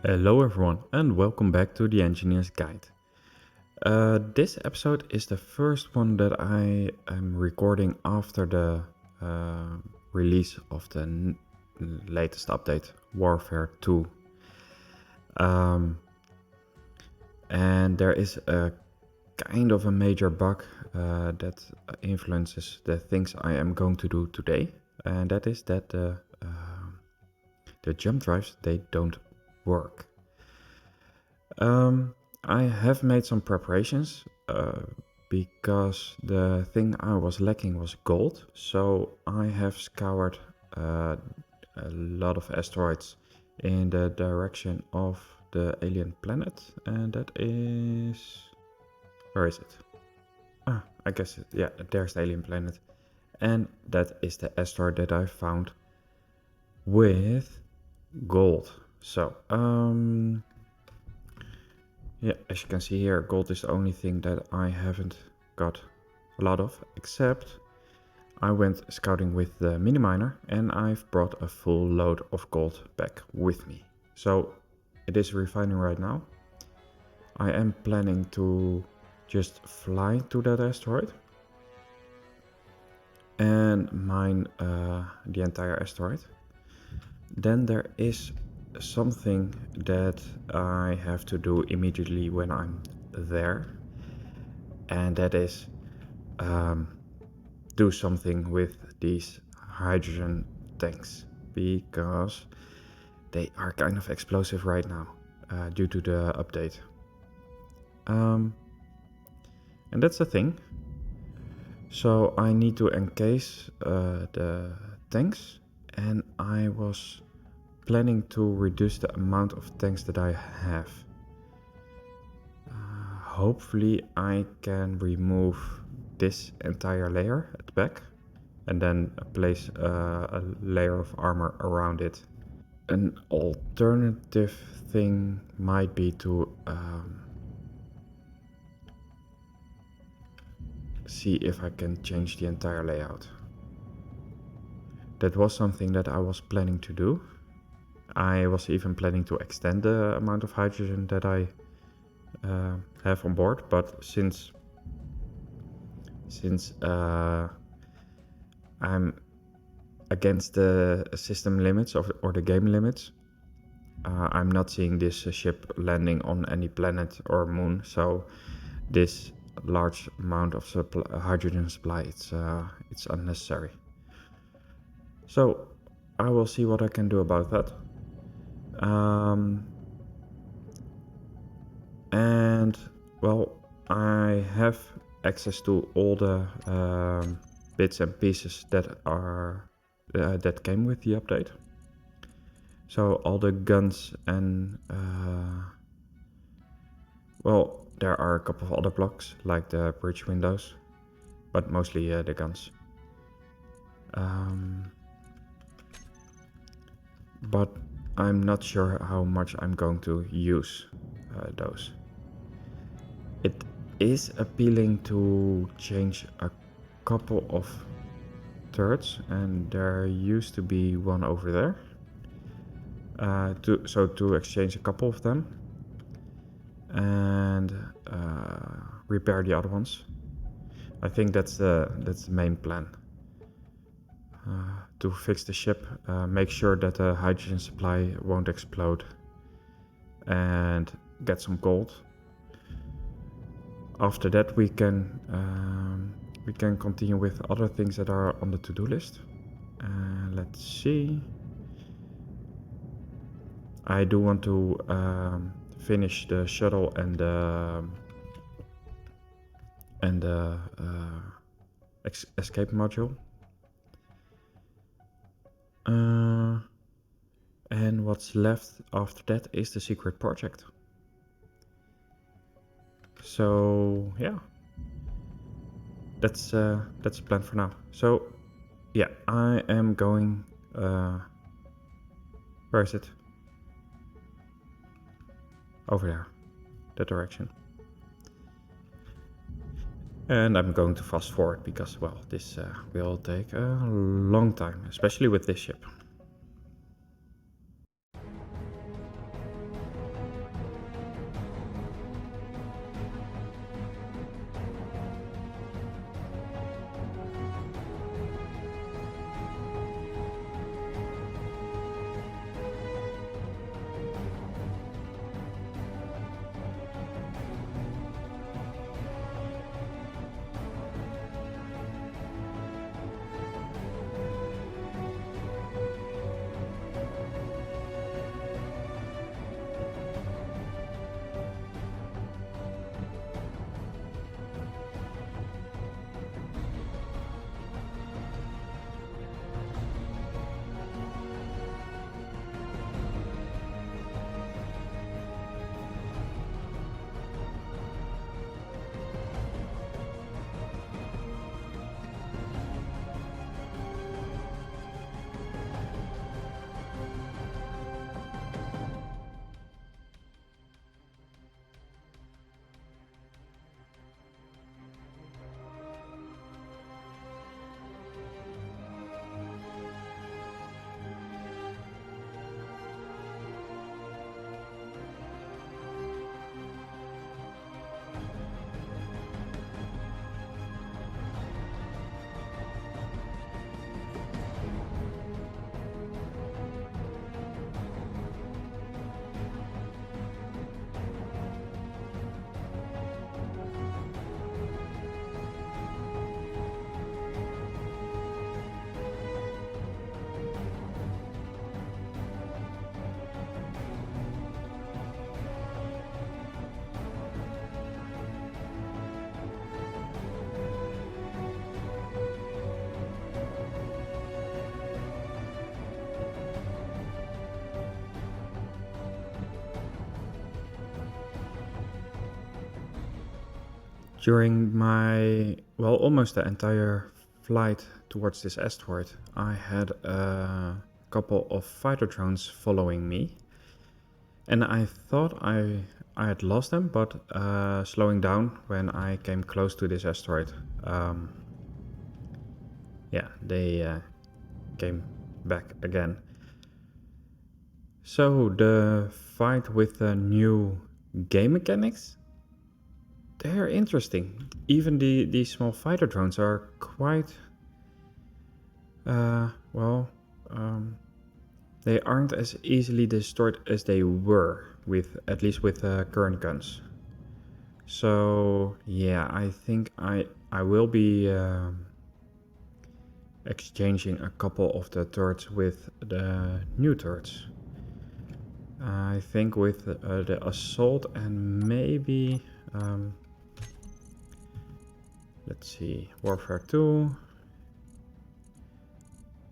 Hello everyone and welcome back to the Engineer's Guide. This episode is the first one that I am recording after the release of the latest update, Warfare 2. And there is a kind of a major bug that influences the things I am going to do today, and that is that the jump drives, they don't work. I have made some preparations because the thing I was lacking was gold, so I have scoured a lot of asteroids in the direction of the alien planet, and that is... where is it? I guess yeah, there's the alien planet, and that is the asteroid that I found with gold. So yeah, as you can see here, gold is the only thing that I haven't got a lot of, except I went scouting with the mini miner and I've brought a full load of gold back with me. So it is refining right now. I am planning to just fly to that asteroid and mine the entire asteroid. Then there is something that I have to do immediately when I'm there, and that is do something with these hydrogen tanks, because they are kind of explosive right now due to the update. And that's the thing. So I need to encase the tanks, and I was planning to reduce the amount of tanks that I have. Hopefully I can remove this entire layer at the back and then place a layer of armor around it. An alternative thing might be to see if I can change the entire layout. That was something that I was planning to do. I was even planning to extend the amount of hydrogen that I have on board, but since I'm against the system limits or the game limits, I'm not seeing this ship landing on any planet or moon, so this large amount of hydrogen supply, it's unnecessary. So I will see what I can do about that. And well, I have access to all the bits and pieces that are that came with the update. So all the guns and well, there are a couple of other blocks like the bridge windows, but mostly the guns. But I'm not sure how much I'm going to use those. It is appealing to change a couple of turrets, and there used to be one over there. To exchange a couple of them and repair the other ones. I think that's the main plan. To fix the ship, make sure that the hydrogen supply won't explode, and get some gold. After that, we can continue with other things that are on the to-do list. Let's see. I do want to finish the shuttle and the escape module. And what's left after that is the secret project. So yeah, that's the plan for now. So yeah, I am going. Where is it? Over there, that direction. And I'm going to fast forward because, well, this will take a long time, especially with this ship. During my, well, almost the entire flight towards this asteroid, I had a couple of fighter drones following me. And I thought I had lost them, but slowing down when I came close to this asteroid, yeah, they came back again. So the fight with the new game mechanics, they're interesting. Even these small fighter drones are quite, they aren't as easily destroyed as they were, with at least with current guns. So yeah, I think I will be exchanging a couple of the turrets with the new turrets. I think with the assault and maybe let's see, warfare 2.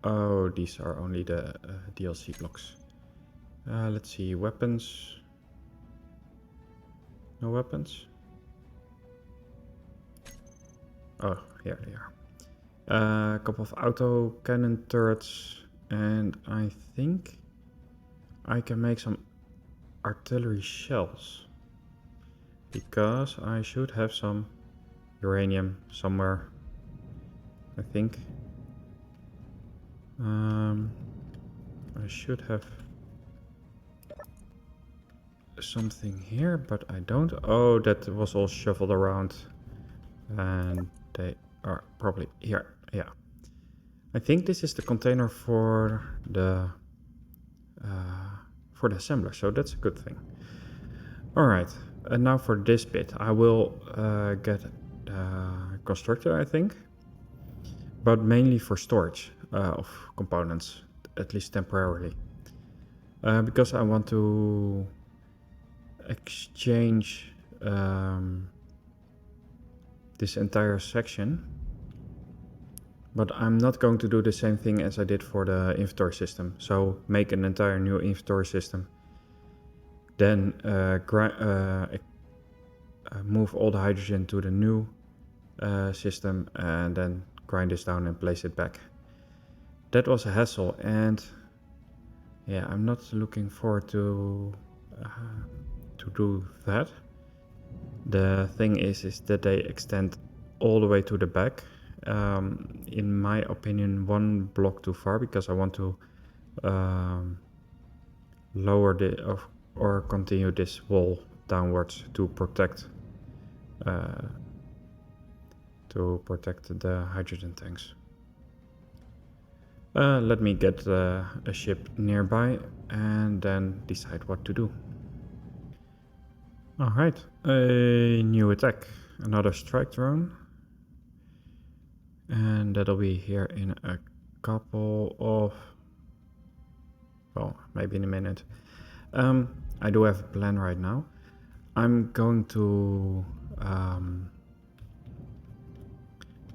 Oh, these are only the DLC blocks. Let's see, weapons. No weapons. Oh, here they are. A couple of auto cannon turrets, and I think I can make some artillery shells, because I should have some uranium somewhere, I think. I should have something here, but I don't. Oh, that was all shuffled around, and they are probably here. Yeah, I think this is the container for the assembler, so that's a good thing. All right, and now for this bit, I will get a constructor, I think, but mainly for storage of components, at least temporarily, because I want to exchange this entire section, but I'm not going to do the same thing as I did for the inventory system. So make an entire new inventory system, then move all the hydrogen to the new system, and then grind this down and place it back. That was a hassle, and yeah, I'm not looking forward to do that. The thing is that they extend all the way to the back. In my opinion, one block too far, because I want to lower or continue this wall downwards to protect the hydrogen tanks. Let me get a ship nearby and then decide what to do. Alright, a new attack, another strike drone, and that'll be here in a couple of, well, maybe in a minute. I do have a plan right now. I'm going to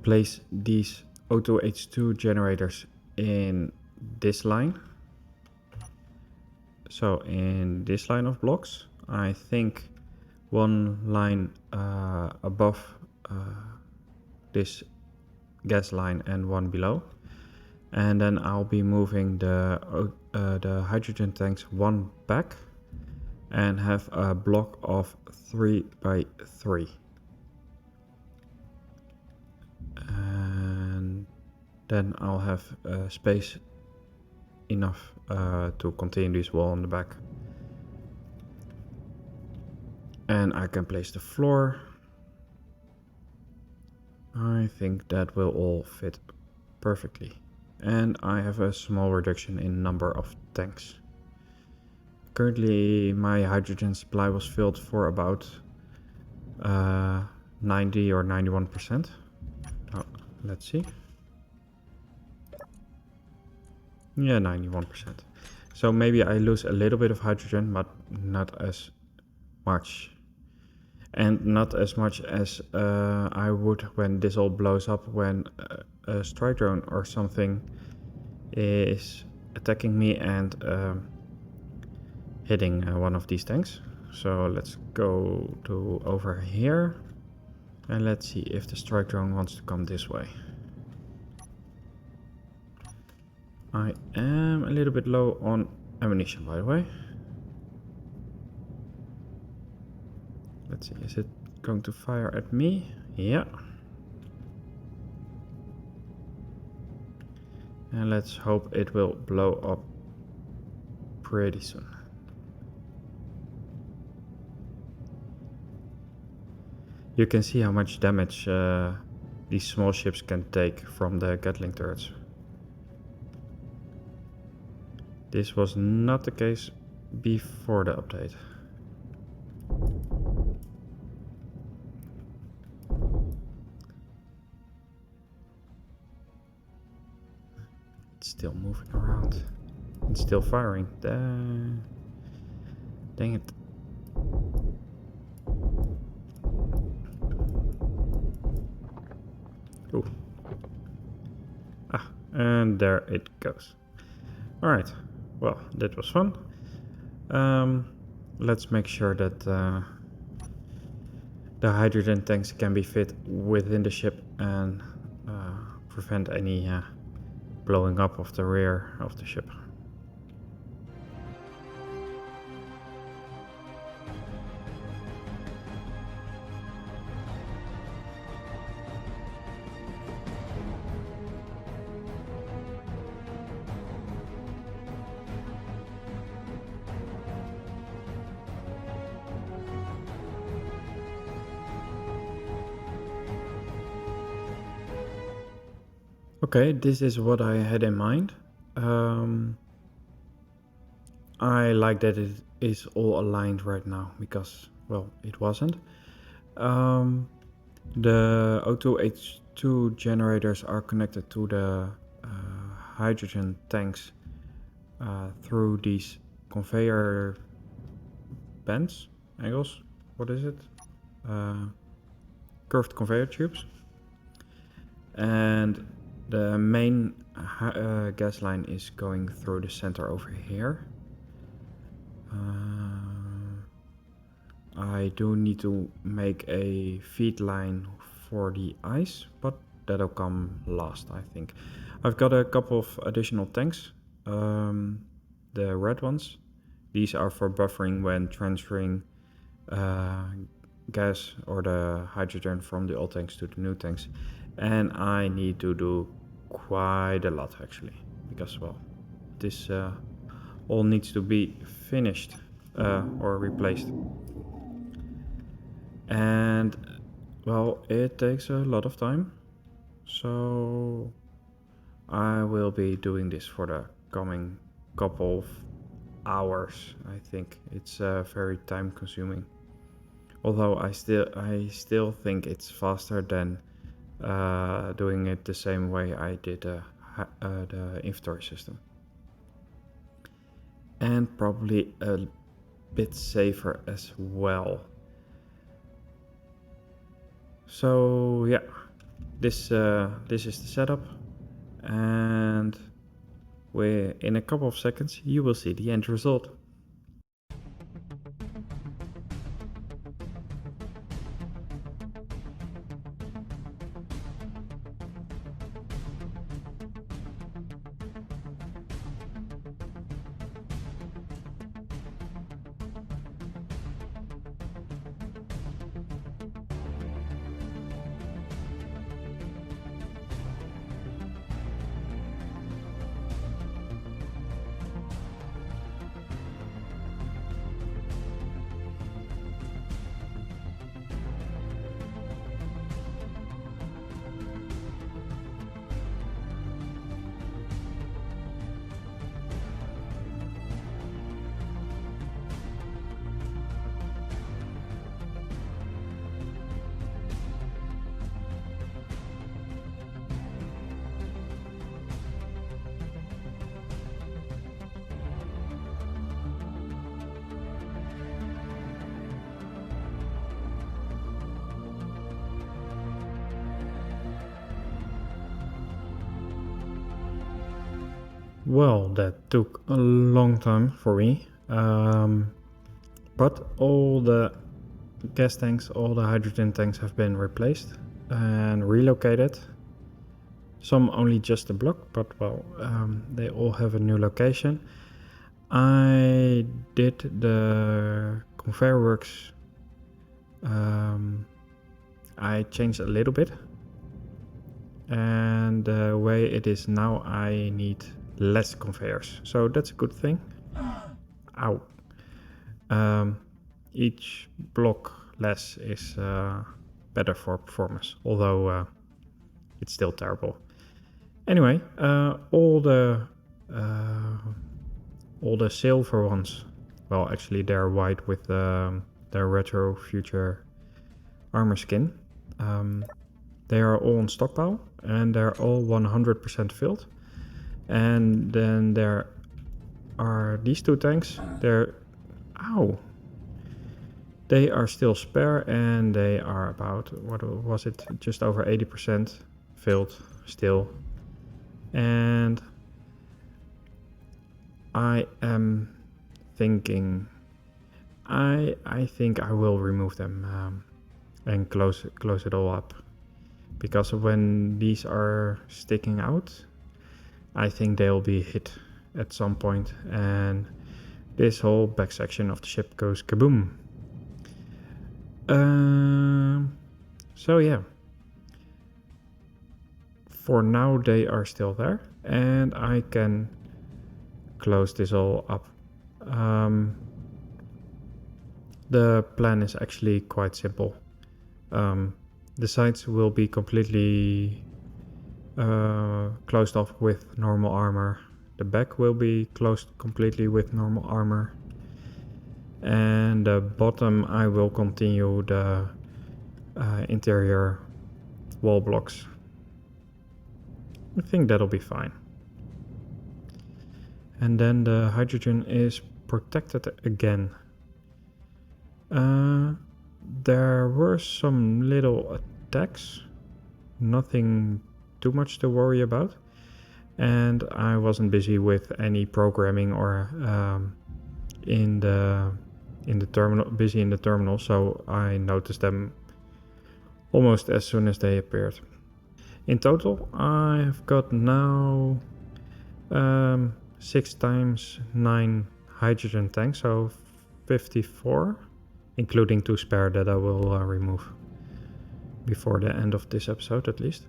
place these O2H2 generators in this line. So in this line of blocks, I think one line above this gas line and one below, and then I'll be moving the hydrogen tanks one back and have a block of 3 by 3, and then I'll have space enough to continue this wall on the back. And I can place the floor. I think that will all fit perfectly. And I have a small reduction in number of tanks. Currently my hydrogen supply was filled for about 90 or 91%. Oh, let's see. Yeah, 91%. So maybe I lose a little bit of hydrogen, but not as much. And not as much as I would when this all blows up, when a strike drone or something is attacking me and hitting one of these tanks. So let's go to over here. And let's see if the strike drone wants to come this way. I am a little bit low on ammunition, by the way. Let's see, is it going to fire at me? Yeah. And let's hope it will blow up pretty soon. You can see how much damage these small ships can take from the Gatling turrets. This was not the case before the update. It's still moving around. It's still firing. Dang it. Ooh. Ah, and there it goes. Alright, well, that was fun. Let's make sure that the hydrogen tanks can be fit within the ship and prevent any blowing up of the rear of the ship. Okay, this is what I had in mind. I like that it is all aligned right now because, well, it wasn't. The O2H2 generators are connected to the hydrogen tanks through these conveyor bands, angles, what is it? Curved conveyor tubes. And the main gas line is going through the center over here. I do need to make a feed line for the ice, but that'll come last, I think. I've got a couple of additional tanks, the red ones. These are for buffering when transferring gas or the hydrogen from the old tanks to the new tanks. And I need to do quite a lot actually, because, well, this all needs to be finished or replaced. And, well, it takes a lot of time, so I will be doing this for the coming couple of hours. I think it's very time consuming, although I still think it's faster than doing it the same way I did the inventory system, and probably a bit safer as well. So yeah, this is the setup, and in a couple of seconds you will see the end result. Well, that took a long time for me, but all the gas tanks, all the hydrogen tanks have been replaced and relocated. Some only just a block, but well, they all have a new location. I did the conveyor works. I changed a little bit, and the way it is now, I need less conveyors, so that's a good thing. Ow. Each block less is better for performance, although it's still terrible. Anyway, all the silver ones, well, actually they're white with the retro future armor skin. They are all on stockpile and they're all 100% filled. And then there are these two tanks. They are still spare and they are about, what was it, just over 80% filled still. And I am thinking, I think I will remove them and close it all up, because when these are sticking out, I think they'll be hit at some point and this whole back section of the ship goes kaboom. So yeah, for now they are still there and I can close this all up. The plan is actually quite simple. The sides will be completely closed off with normal armor. The back will be closed completely with normal armor. And the bottom I will continue the interior wall blocks. I think that'll be fine. And then the hydrogen is protected again. There were some little attacks, nothing too much to worry about, and I wasn't busy with any programming or in the terminal, so I noticed them almost as soon as they appeared. In total, I've got now 6 times 9 hydrogen tanks, so 54, including 2 spare that I will remove before the end of this episode at least.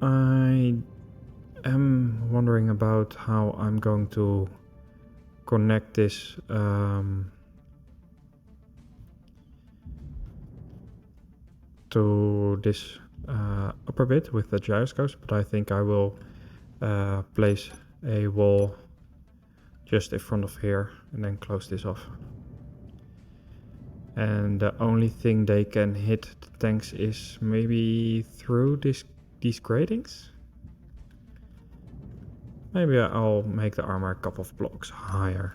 I am wondering about how I'm going to connect this to this upper bit with the gyroscopes, but I think I will place a wall just in front of here and then close this off. And the only thing they can hit the tanks is maybe through these gratings. Maybe I'll make the armor a couple of blocks higher.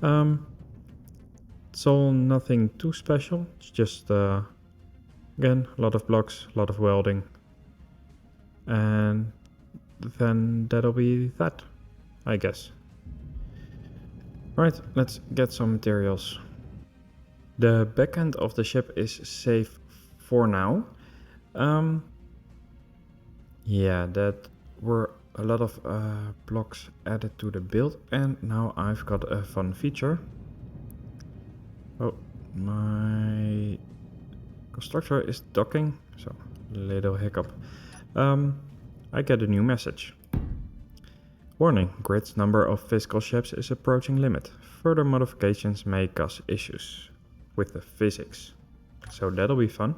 It's all nothing too special. It's just again, a lot of blocks, a lot of welding, and then that'll be that, I guess. Right, let's get some materials. The back end of the ship is safe for now. Yeah, that were a lot of blocks added to the build, and now I've got a fun feature. Oh, my constructor is docking, so little hiccup. I get a new message. Warning, grid's number of physical ships is approaching limit. Further modifications may cause issues with the physics. So that'll be fun.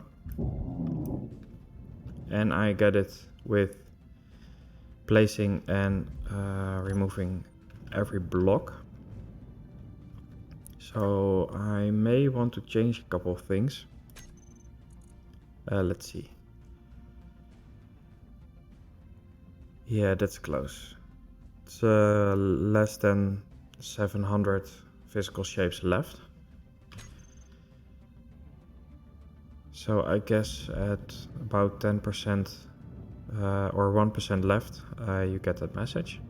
And I get it with placing and removing every block. So I may want to change a couple of things. Let's see. Yeah, that's close. It's less than 700 physical shapes left. So I guess at about 10% or 1% left, you get that message.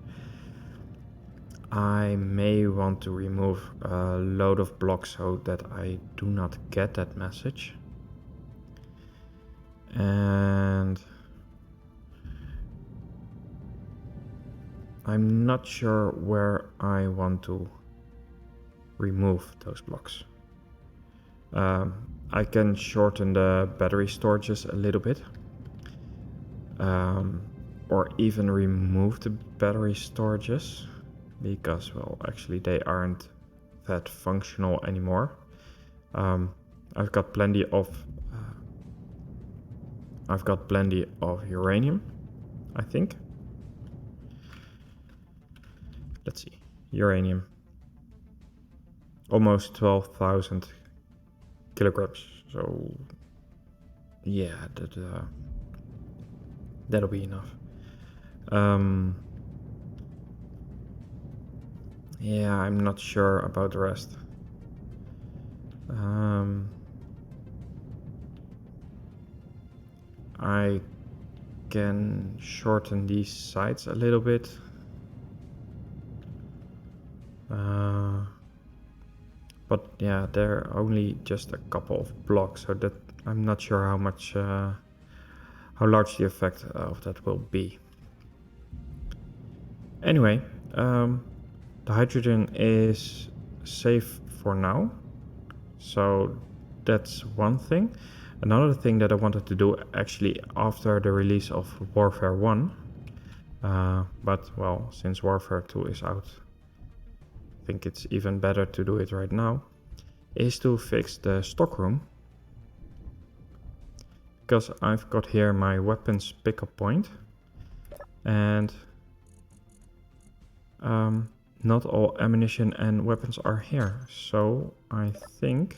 I may want to remove a load of blocks so that I do not get that message. And I'm not sure where I want to remove those blocks. I can shorten the battery storages a little bit. Or even remove the battery storages, because, well, actually they aren't that functional anymore. I've got plenty of uranium, I think. Let's see, uranium, almost 12,000 kilograms. So yeah, that'll be enough. Yeah, I'm not sure about the rest. I can shorten these sides a little bit. But yeah, they're only just a couple of blocks, so that I'm not sure how large the effect of that will be. Anyway, the hydrogen is safe for now, so that's one thing. Another thing that I wanted to do actually after the release of Warfare 1, but well, since Warfare 2 is out, I think it's even better to do it right now, is to fix the stockroom. Because I've got here my weapons pickup point, and not all ammunition and weapons are here. So I think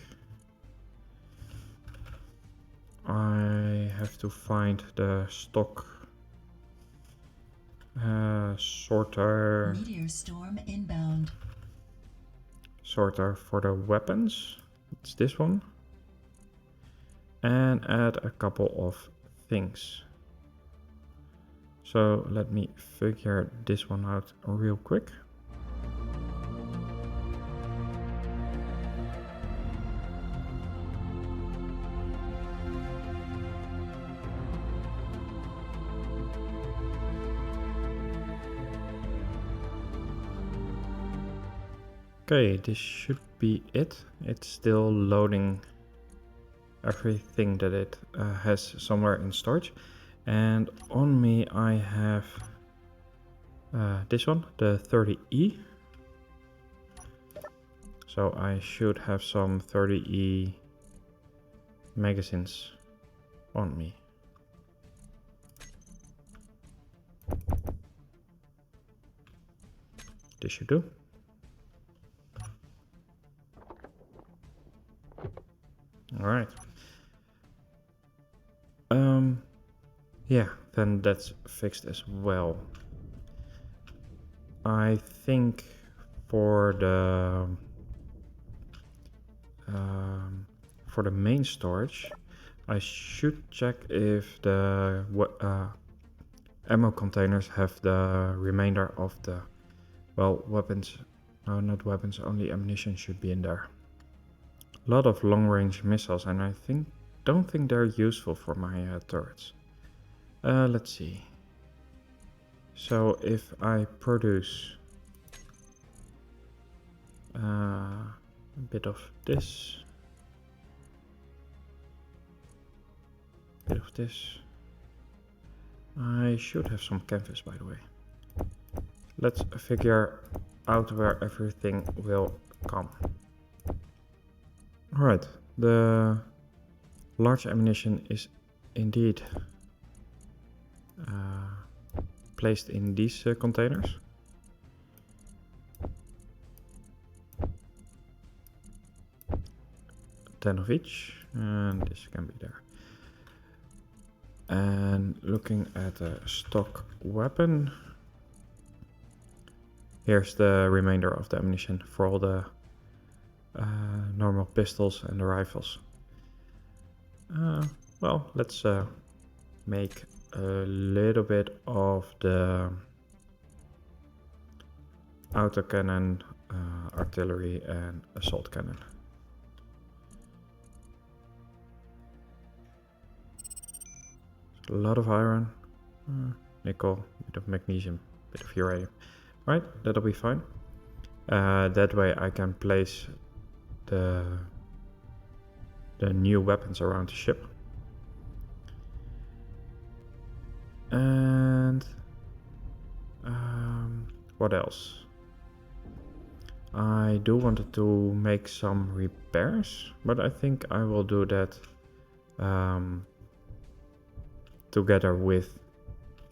I have to find the stock sorter. Meteor storm inbound. Sorter for the weapons. It's this one. And add a couple of things. So let me figure this one out real quick. Okay, this should be it. It's still loading everything that it has somewhere in storage. And on me I have this one, the 30E. So I should have some 30E magazines on me. This should do. All right. Yeah, then that's fixed as well. I think for the main storage, I should check if the ammo containers have the remainder of the, well, weapons. No, not weapons, only ammunition should be in there. A lot of long-range missiles, and I don't think they're useful for my turrets. Let's see. So if I produce a bit of this, I should have some canvas, by the way. Let's figure out where everything will come. Alright, the large ammunition is indeed placed in these containers. Ten of each, and this can be there. And looking at the stock weapon, here's the remainder of the ammunition for all the normal pistols and the rifles. Well, let's make a little bit of the autocannon, artillery and assault cannon. A lot of iron, nickel, bit of magnesium, bit of uranium. Right, that'll be fine. That way I can place the new weapons around the ship. And what else? I do wanted to make some repairs, but I think I will do that together with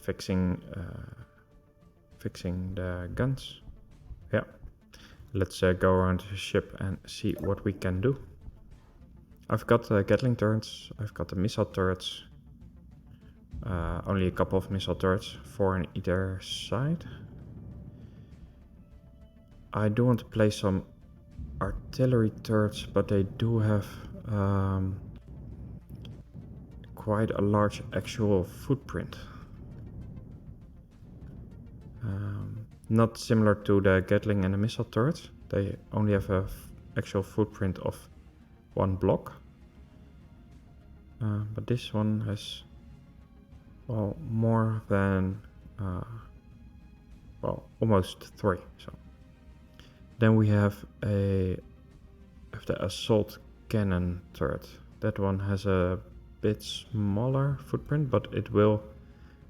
fixing the guns. Yeah, let's go around the ship and see what we can do. I've got the Gatling turrets, I've got the missile turrets, only a couple of missile turrets, 4 on either side. I do want to place some artillery turrets, but they do have quite a large actual footprint. Not similar to the Gatling and the missile turrets. They only have a actual footprint of 1 block. But this one has, well, more than, well, almost 3. So then we have the assault cannon turret. That one has a bit smaller footprint, but it will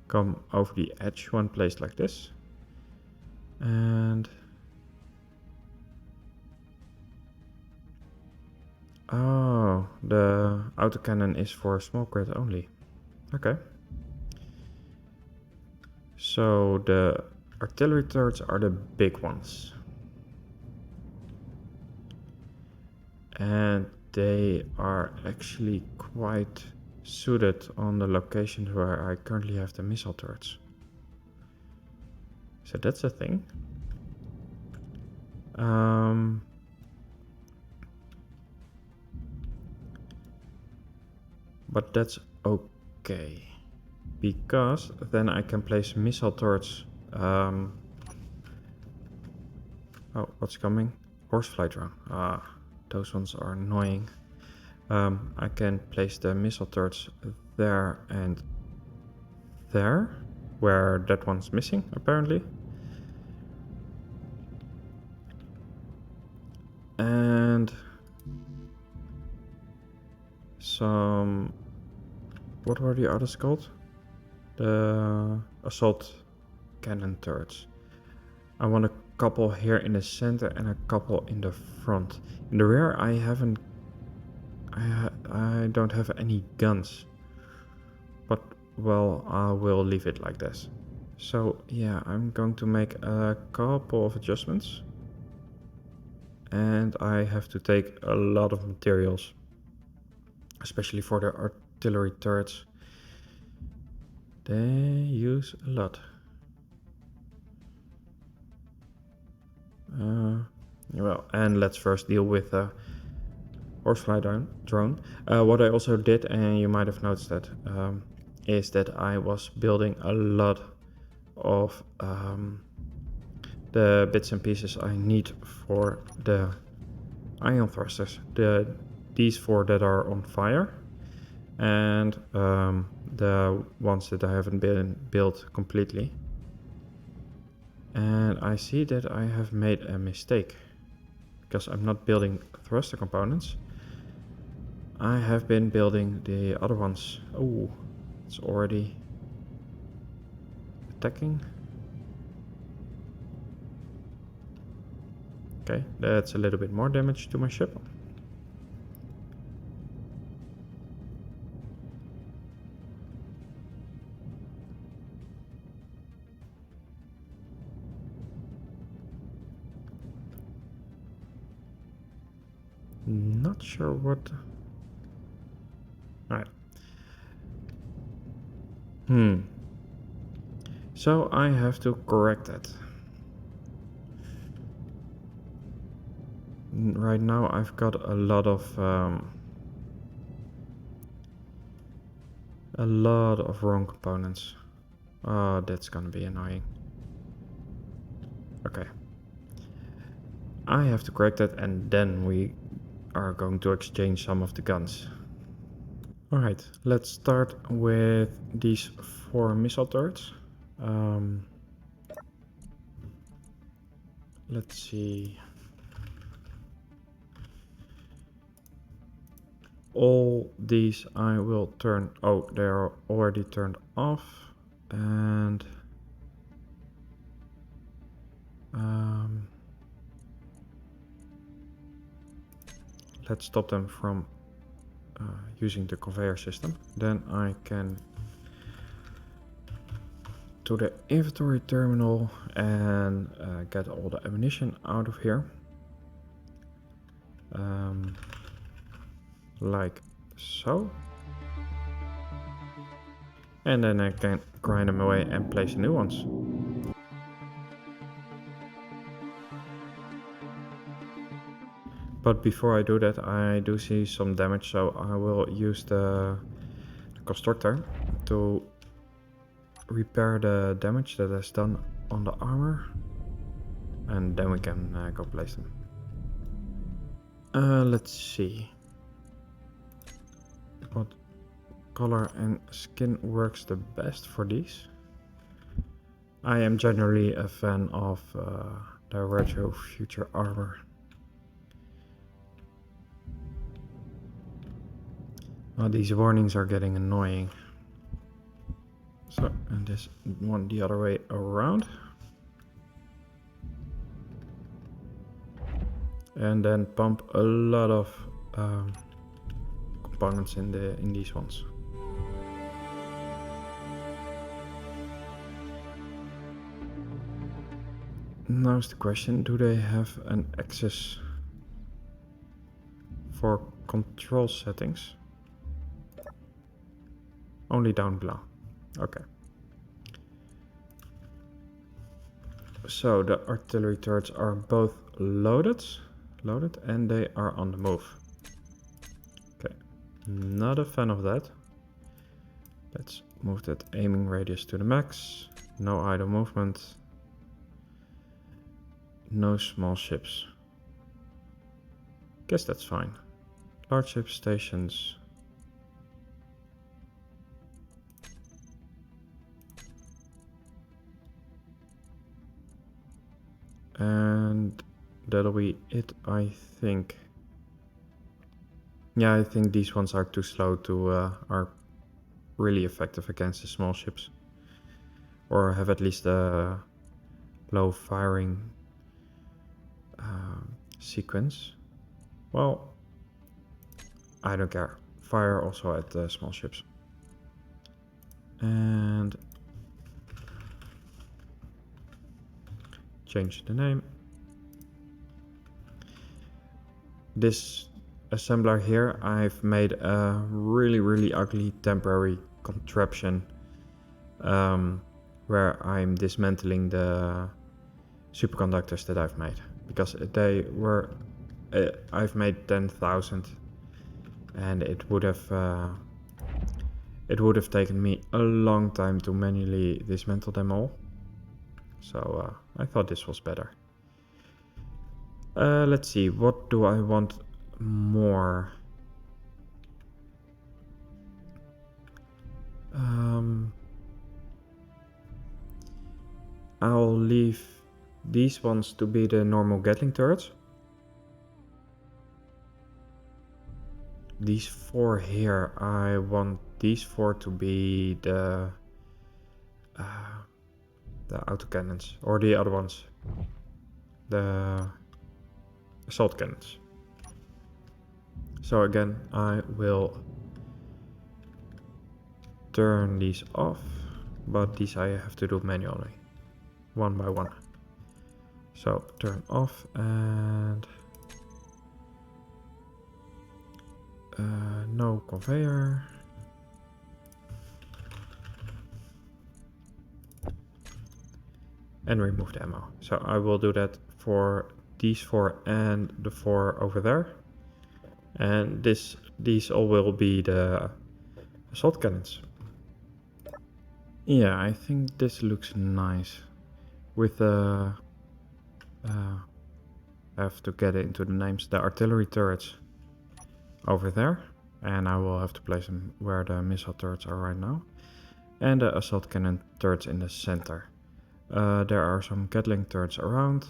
come over the edge when placed like this. And oh, the autocannon is for small crit only. Okay. So the artillery turrets are the big ones. And they are actually quite suited on the locations where I currently have the missile turrets. So that's a thing. But that's okay, because then I can place missile turrets. Oh, what's coming? Horsefly drone. Ah, those ones are annoying. I can place the missile turrets there and there, where that one's missing apparently. And some, what were the others called? The assault cannon turrets. I want a couple here in the center and a couple in the front. In the rear I don't have any guns, but well, I will leave it like this. So yeah, I'm going to make a couple of adjustments, and I have to take a lot of materials, especially for the artillery turrets. They use a lot. Well, and let's first deal with horsefly drone. What I also did, and you might have noticed that, is that I was building a lot of the bits and pieces I need for the ion thrusters. These 4 that are on fire, and the ones that I haven't been built completely. And I see that I have made a mistake, because I'm not building thruster components. I have been building the other ones. Oh, it's already attacking. Okay, that's a little bit more damage to my ship. Not sure what. Alright. So I have to correct that. Right now I've got a lot of wrong components. Oh, that's gonna be annoying. Okay. I have to correct that, and then we are going to exchange some of the guns. Alright, let's start with these 4 missile turrets. Let's see. All these I will turn... Oh, they are already turned off. And... let's stop them from using the conveyor system. Then I can to the inventory terminal and get all the ammunition out of here. Like so. And then I can grind them away and place the new ones. But before I do that, I do see some damage, so I will use the constructor to repair the damage that is done on the armor, and then we can go place them. Let's see what color and skin works the best for these. I am generally a fan of the retro future armor. Oh, these warnings are getting annoying. So, and this one the other way around. And then pump a lot of components in these ones. Now's the question, do they have an access for control settings? Only down below. Okay. So the artillery turrets are both loaded and they are on the move. Okay, not a fan of that. Let's move that aiming radius to the max. No idle movement. No small ships. Guess that's fine. Large ship stations. And that'll be it, I think. Yeah, I think these ones are too slow to are really effective against the small ships, or have at least a low firing sequence. Well, I don't care. Fire also at the small ships. And change the name. This assembler here, I've made a really ugly temporary contraption where I'm dismantling the superconductors that I've made, because they were I've made 10,000 and it would have taken me a long time to manually dismantle them all. So I thought this was better. Let's see, what do I want more? I'll leave these ones to be the normal Gatling turrets. These 4 here, I want these 4 to be the autocannons, or the other ones, the assault cannons. So again, I will turn these off, but these I have to do manually, one by one. So turn off and no conveyor. And remove the ammo. So I will do that for these 4 and the 4 over there. And these all will be the assault cannons. Yeah, I think this looks nice with a have to get into the names. The artillery turrets over there, and I will have to place them where the missile turrets are right now, and the assault cannon turrets in the center. There are some Gatling turrets around.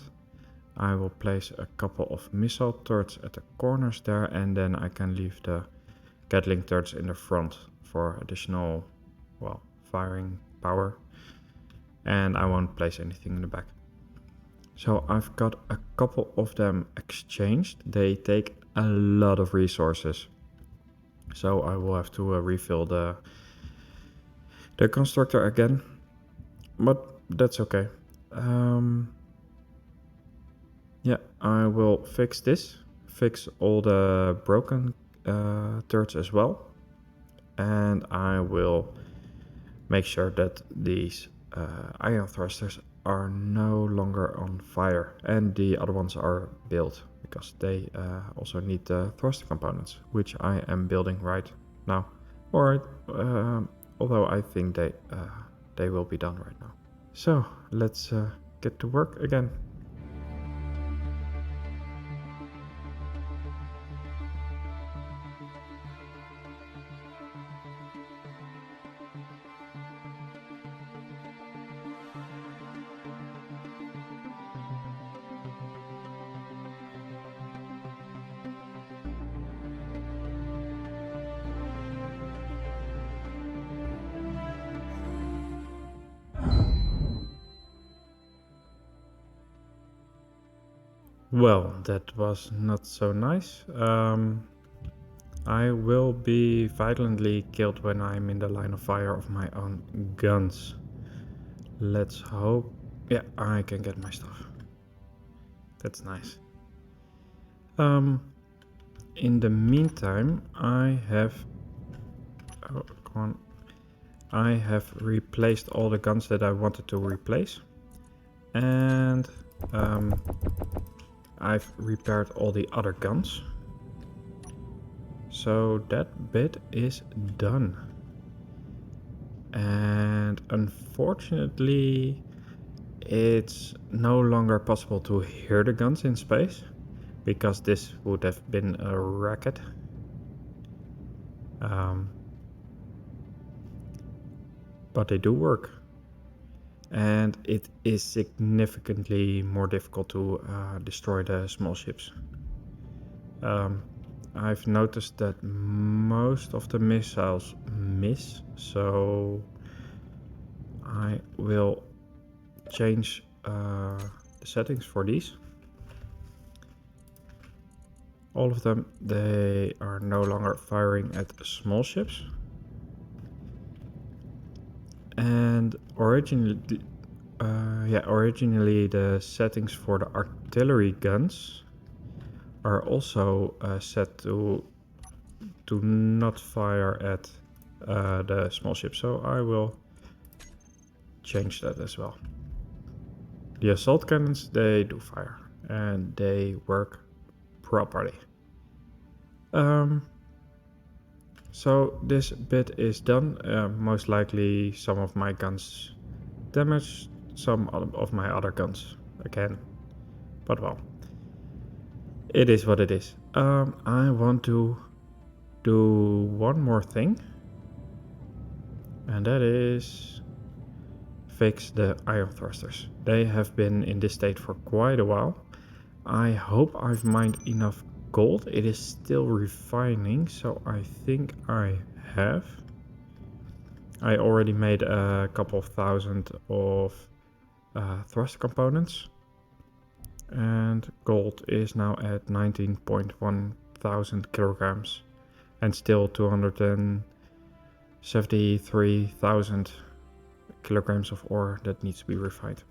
I will place a couple of missile turrets at the corners there, and then I can leave the Gatling turrets in the front for additional, well, firing power. And I won't place anything in the back. So I've got a couple of them exchanged. They take a lot of resources. So I will have to refill the constructor again. But that's okay. Yeah, I will fix this. Fix all the broken turrets as well. And I will make sure that these ion thrusters are no longer on fire, and the other ones are built, because they also need the thruster components, which I am building right now. Or although I think they will be done right now. So let's get to work again. Well, that was not so nice. I will be violently killed when I'm in the line of fire of my own guns. Let's hope. Yeah, I can get my stuff. That's nice. In the meantime, I have... Oh, come on. I have replaced all the guns that I wanted to replace. And I've repaired all the other guns. So that bit is done. And unfortunately, it's no longer possible to hear the guns in space, because this would have been a racket. But they do work. And it is significantly more difficult to destroy the small ships. I've noticed that most of the missiles miss, so I will change the settings for these. All of them, they are no longer firing at small ships. And originally the settings for the artillery guns are also set to not fire at the small ships, so I will change that as well. The assault cannons, they do fire, and they work properly. So this bit is done. Most likely some of my guns damaged, some of my other guns again, but well, it is what it is. I want to do one more thing, and that is fix the ion thrusters. They have been in this state for quite a while. I hope I've mined enough gold. It is still refining, so I think I have. I already made a couple of thousand of thruster components, and gold is now at 19.1 thousand kilograms, and still 273,000 kilograms of ore that needs to be refined.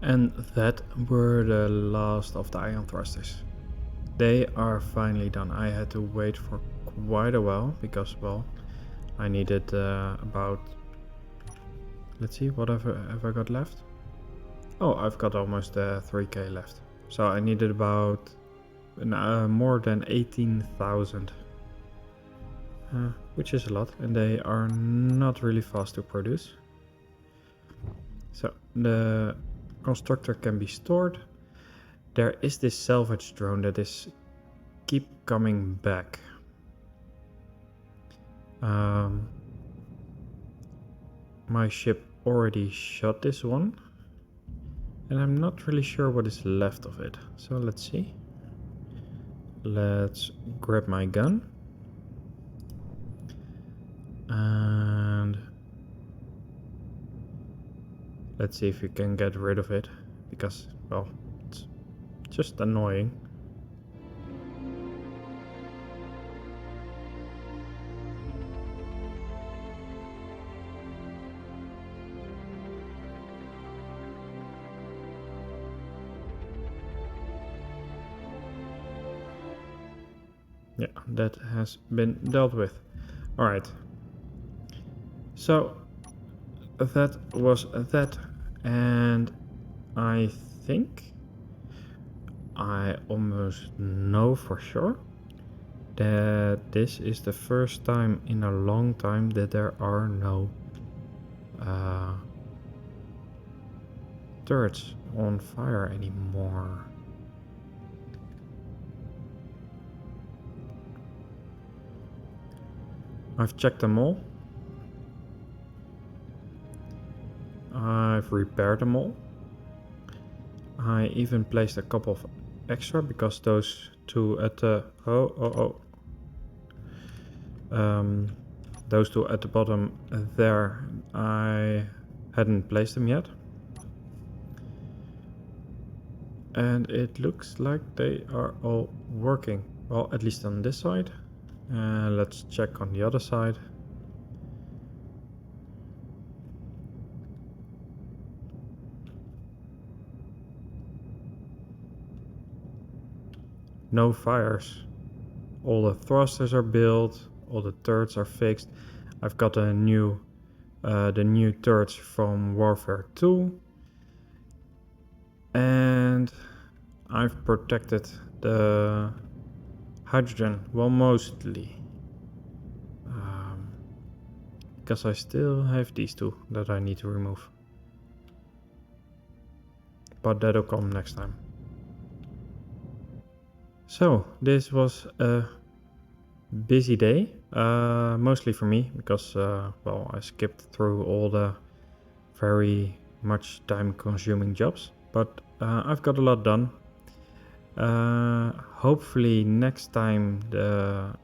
And that were the last of the ion thrusters. They are finally done. I had to wait for quite a while because, well, I needed about, let's see, what have I got left? Oh, I've got almost 3k left. So I needed about more than 18,000, which is a lot, and they are not really fast to produce. So the constructor can be stored. There is this salvage drone that is keep coming back. My ship already shot this one, and I'm not really sure what is left of it. So let's see. Let's grab my gun. And let's see if we can get rid of it, because, well, it's just annoying. Yeah, that has been dealt with. Alright. So that was that, and I think I almost know for sure that this is the first time in a long time that there are no turrets on fire anymore. I've checked them all. I've repaired them all. I even placed a couple of extra because those two at the those two at the bottom there, I hadn't placed them yet. And it looks like they are all working. Well, at least on this side. Let's check on the other side. No fires. All the thrusters are built, all the turrets are fixed. I've got a new, the new turrets from Warfare 2. And I've protected the hydrogen, well, mostly. Because I still have these two that I need to remove. But that'll come next time. So, this was a busy day, mostly for me, because, well, I skipped through all the very much time-consuming jobs. But I've got a lot done. Hopefully next time the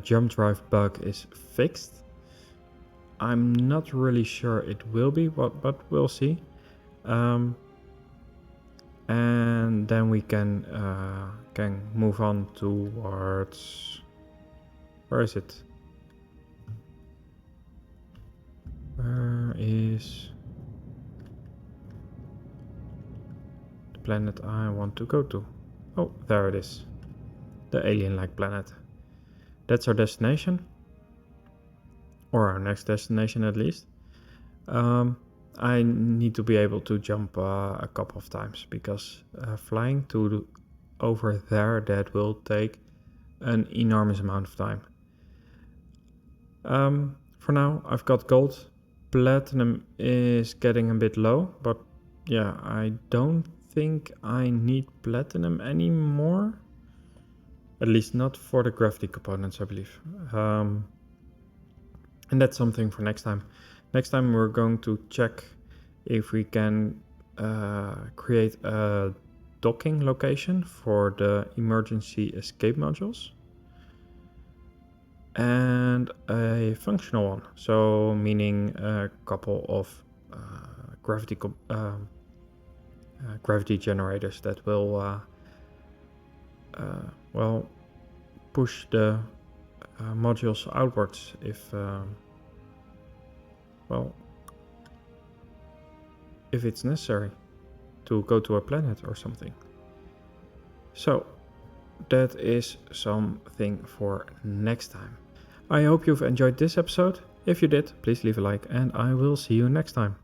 jump drive bug is fixed. I'm not really sure it will be, but we'll see. And then we can move on towards, where is it? Where is the planet I want to go to? Oh, there it is. The alien-like planet. That's our destination. Or our next destination, at least. I need to be able to jump a couple of times, because flying to over there, that will take an enormous amount of time. For now, I've got gold. Platinum is getting a bit low, but yeah, I don't think I need platinum anymore. At least not for the gravity components, I believe. And that's something for next time. Next time we're going to check if we can create a docking location for the emergency escape modules. And a functional one, so meaning a couple of gravity generators that will well, push the modules outwards if well, if it's necessary to go to a planet or something. So that is something for next time. I hope you've enjoyed this episode. If you did, please leave a like and I will see you next time.